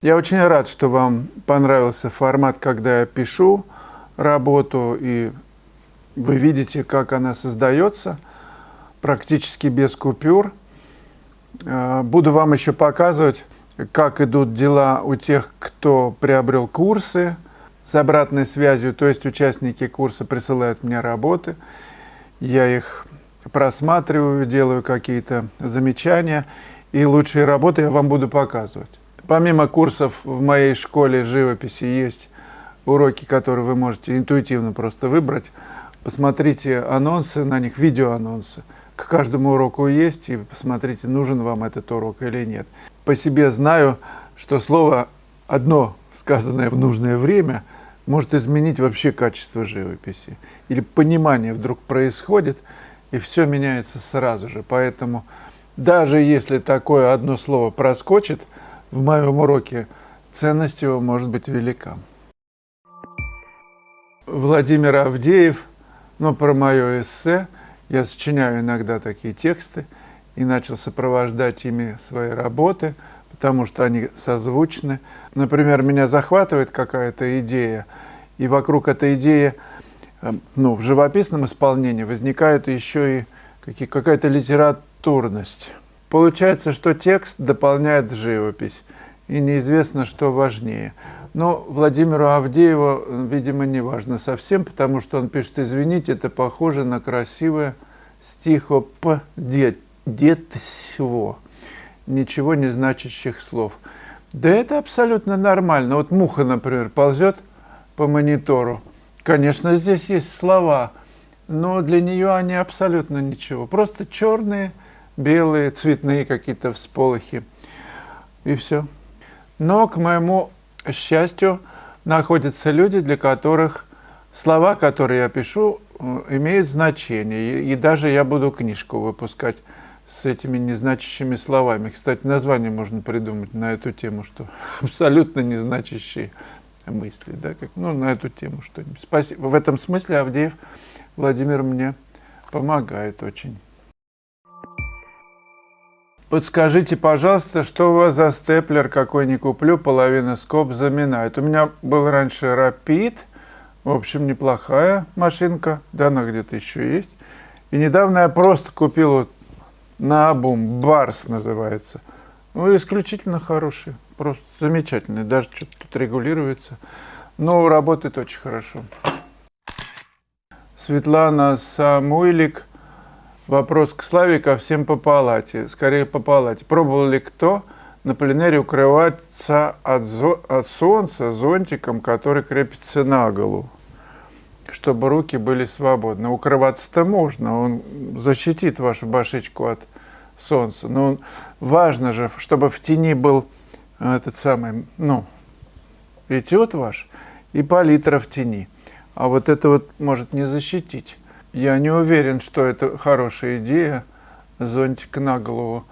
Я очень рад, что вам понравился формат, когда я пишу работу, и вы видите, как она создается, практически без купюр. Буду вам еще показывать, как идут дела у тех, кто приобрел курсы с обратной связью, то есть участники курса присылают мне работы, я их просматриваю, делаю какие-то замечания, и лучшие работы я вам буду показывать. Помимо курсов в моей школе живописи есть уроки, которые вы можете интуитивно просто выбрать. Посмотрите анонсы на них, видеоанонсы. К каждому уроку есть, и посмотрите, нужен вам этот урок или нет. По себе знаю, что слово одно, сказанное в нужное время, может изменить вообще качество живописи. Или понимание вдруг происходит, и все меняется сразу же. Поэтому даже если такое одно слово проскочит, в моем уроке ценность его может быть велика. Владимир Авдеев, про мое эссе, я сочиняю иногда такие тексты и начал сопровождать ими свои работы, потому что они созвучны. Например, меня захватывает какая-то идея, и вокруг этой идеи, в живописном исполнении возникает еще и какая-то литературность. Получается, что текст дополняет живопись, и неизвестно, что важнее. Но Владимиру Авдееву, видимо, не важно совсем, потому что он пишет: извините, это похоже на красивое стихопдетство, ничего не значащих слов. Да это абсолютно нормально. Вот муха, например, ползет по монитору. Конечно, здесь есть слова, но для нее они абсолютно ничего. Просто черные, белые, цветные какие-то всполохи. И все. Но, к моему счастью, находятся люди, для которых слова, которые я пишу, имеют значение. И даже я буду книжку выпускать с этими незначащими словами. Кстати, название можно придумать на эту тему, что абсолютно незначащие мысли. Да? На эту тему что-нибудь. Спасибо. В этом смысле Авдеев Владимир мне помогает очень. Подскажите, пожалуйста, что у вас за степлер, какой не куплю, половина скоб заминает. У меня был раньше Rapid, в общем, неплохая машинка, да, она где-то еще есть. И недавно я просто купил наобум, Барс называется. Исключительно хороший, просто замечательный, даже что-то тут регулируется, но работает очень хорошо. Светлана Самуйлик. Вопрос к Славе, ко всем по палате. Скорее по палате. Пробовал ли кто на пленэре укрываться от солнца зонтиком, который крепится на голову, чтобы руки были свободны? Укрываться-то можно, он защитит вашу башечку от солнца. Но важно же, чтобы в тени был этот самый, этюд ваш и палитра в тени. А вот это может не защитить. Я не уверен, что это хорошая идея, зонтик на голову.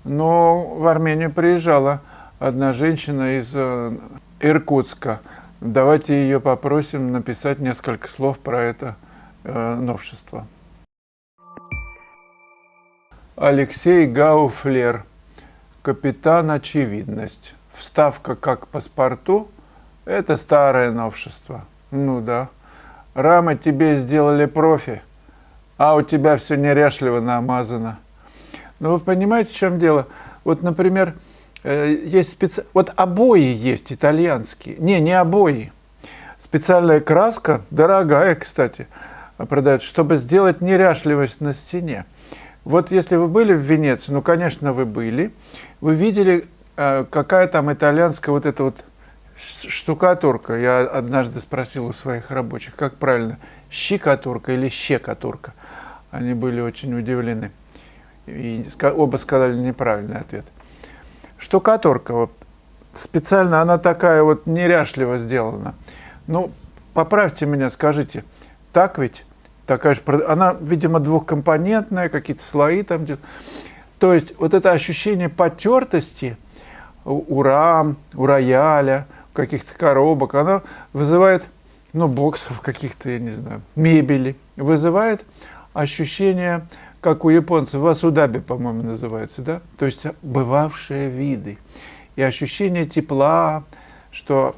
Но в Армению приезжала одна женщина из Иркутска. Давайте ее попросим написать несколько слов про это новшество. Алексей Гауфлер. Капитан Очевидность. Вставка как паспорту – это старое новшество. Да. Рамы тебе сделали профи, а у тебя все неряшливо намазано. Вы понимаете, в чем дело? Например, есть обои есть итальянские. Не обои. Специальная краска, дорогая, кстати, продается, чтобы сделать неряшливость на стене. Если вы были в Венеции, конечно, вы были, вы видели, какая там итальянская штукатурка. Я однажды спросил у своих рабочих, как правильно, щикатурка или щекатурка. Они были очень удивлены. И оба сказали неправильный ответ. Штукатурка, специально она такая неряшливо сделана. Поправьте меня, скажите, так ведь? Такая же, она, видимо, двухкомпонентная, какие-то слои там. То есть это ощущение потертости у рам, у рояля, каких-то коробок, она вызывает, боксов каких-то, я не знаю, мебели, вызывает ощущение, как у японцев, васудаби, по-моему, называется, да? То есть бывавшие виды. и ощущение тепла, что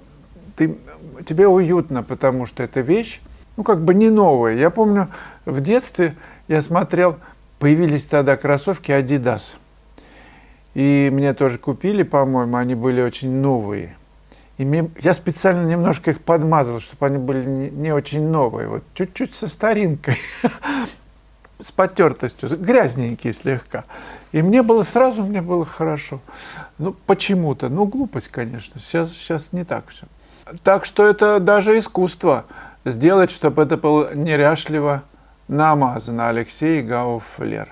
тебе уютно, потому что эта вещь, ну, как бы не новая. Я помню, в детстве я смотрел, появились тогда кроссовки Adidas. И мне тоже купили, по-моему, они были очень новые. И я специально немножко их подмазал, чтобы они были не очень новые, вот чуть-чуть со старинкой, с потертостью, грязненькие слегка. И мне было хорошо. Ну, почему-то, ну, глупость, конечно, сейчас не так все. Так что это даже искусство, сделать, чтобы это было неряшливо намазано. Алексей Гауфлер.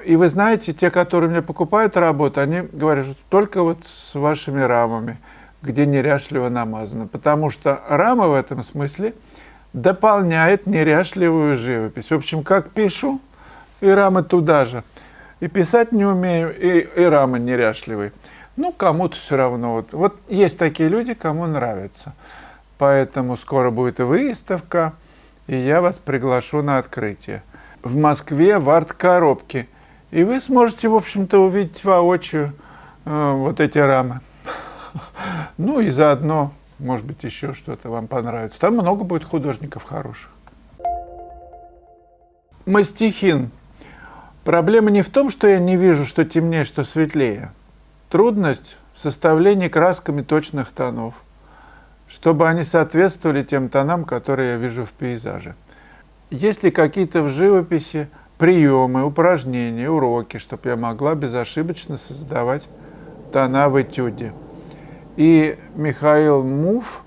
И вы знаете, те, которые мне покупают работу, они говорят, что только вот с вашими рамами, где неряшливо намазано. Потому что рама в этом смысле дополняет неряшливую живопись. В общем, как пишу, и рамы туда же. И писать не умею, и рамы неряшливые. Ну, кому-то все равно. Вот есть такие люди, кому нравится. Поэтому скоро будет и выставка, и я вас приглашу на открытие. В Москве в арт-коробке. И вы сможете, в общем-то, увидеть воочию вот эти рамы. Ну и заодно, может быть, еще что-то вам понравится. Там много будет художников хороших. Мастихин. Проблема не в том, что я не вижу, что темнее, что светлее. Трудность в составлении красками точных тонов, чтобы они соответствовали тем тонам, которые я вижу в пейзаже. Есть ли какие-то в живописи приемы, упражнения, уроки, чтобы я могла безошибочно создавать тона в этюде? И Михаил Муф,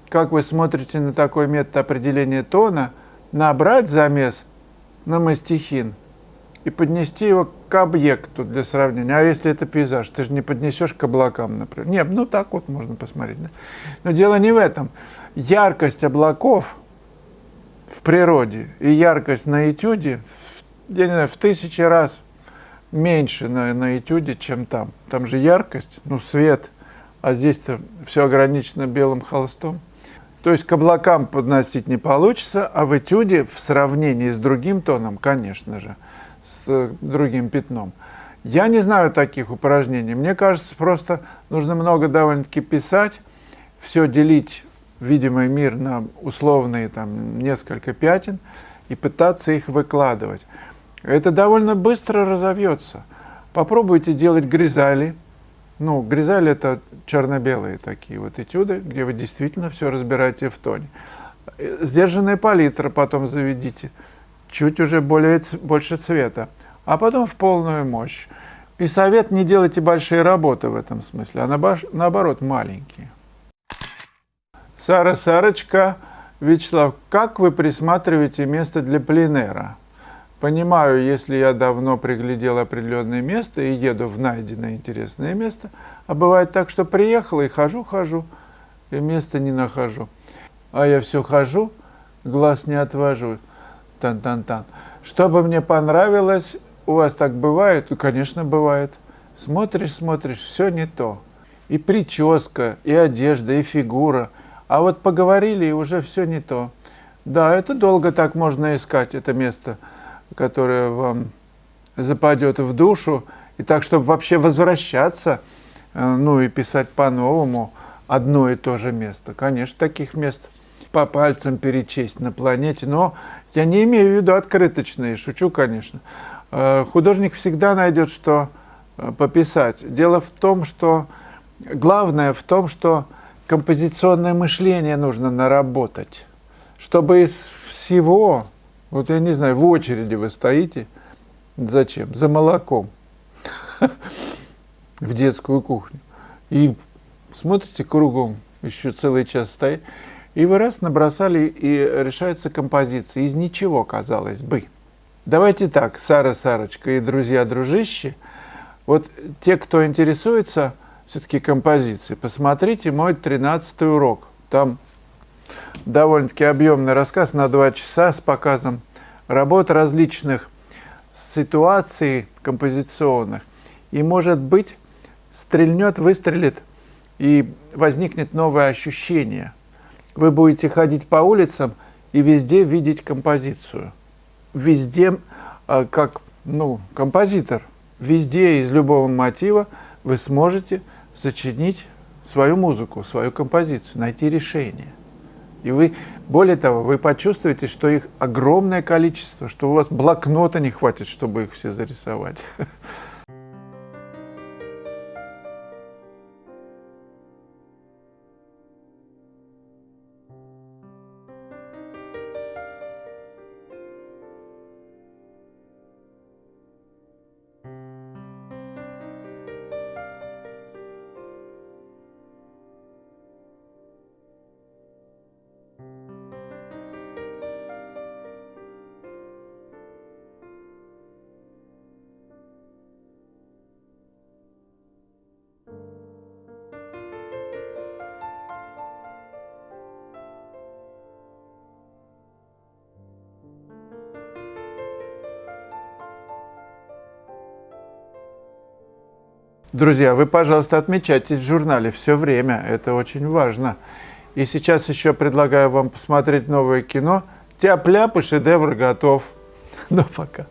как вы смотрите на такой метод определения тона, набрать замес на мастихин и поднести его к объекту для сравнения. А если это пейзаж, ты же не поднесешь к облакам, например. Нет, ну так вот можно посмотреть. Да? Но дело не в этом. Яркость облаков в природе и яркость на этюде, я не знаю, в 1000 раз меньше на этюде, чем там. Там же яркость, ну свет, а здесь-то все ограничено белым холстом. То есть к облакам подносить не получится, а в этюде в сравнении с другим тоном, конечно же, с другим пятном. Я не знаю таких упражнений. Мне кажется, просто нужно много довольно-таки писать, все делить видимый мир на условные там несколько пятен и пытаться их выкладывать. Это довольно быстро разовьется. Попробуйте делать гризали. Ну, гризали — это черно-белые такие вот этюды, где вы действительно все разбираете в тоне. Сдержанная палитра потом заведите, чуть уже больше цвета, а потом в полную мощь. И совет: не делайте большие работы в этом смысле, а наоборот маленькие. Сарочка, Вячеслав, как вы присматриваете место для пленэра? Понимаю, если я давно приглядел определенное место и еду в найденное интересное место, а бывает так, что приехал и хожу, и места не нахожу. А я все хожу, глаз не отвожу. Тан-тан-тан. Что бы мне понравилось, у вас так бывает? Ну, конечно, бывает. Смотришь, все не то. И прическа, и одежда, и фигура. А вот поговорили, и уже все не то. Да, это долго так можно искать, это место, которое вам западет в душу. И так, чтобы вообще возвращаться, ну и писать по-новому одно и то же место. Конечно, таких мест по пальцам перечесть на планете, но я не имею в виду открыточные, шучу, конечно. Художник всегда найдет, что пописать. Дело в том, что главное в том, что композиционное мышление нужно наработать, чтобы из всего, вот я не знаю, в очереди вы стоите, зачем? За молоком в детскую кухню. И смотрите кругом, еще целый час стоит, и вы раз набросали, и решается композиция из ничего, казалось бы. Давайте так, Сарочка и друзья-дружищи, вот те, кто интересуется все-таки композицией, посмотрите мой 13-й урок. Там довольно-таки объемный рассказ на 2 часа с показом работ различных ситуаций композиционных. И, может быть, выстрелит, и возникнет новое ощущение. Вы будете ходить по улицам и везде видеть композицию. Везде, как композитор, везде из любого мотива вы сможете сочинить свою музыку, свою композицию, найти решение. И вы, более того, вы почувствуете, что их огромное количество, что у вас блокнота не хватит, чтобы их все зарисовать. Друзья, вы, пожалуйста, отмечайтесь в журнале все время, это очень важно. И сейчас еще предлагаю вам посмотреть новое кино. Тяп-ляп и шедевр готов. Ну, пока.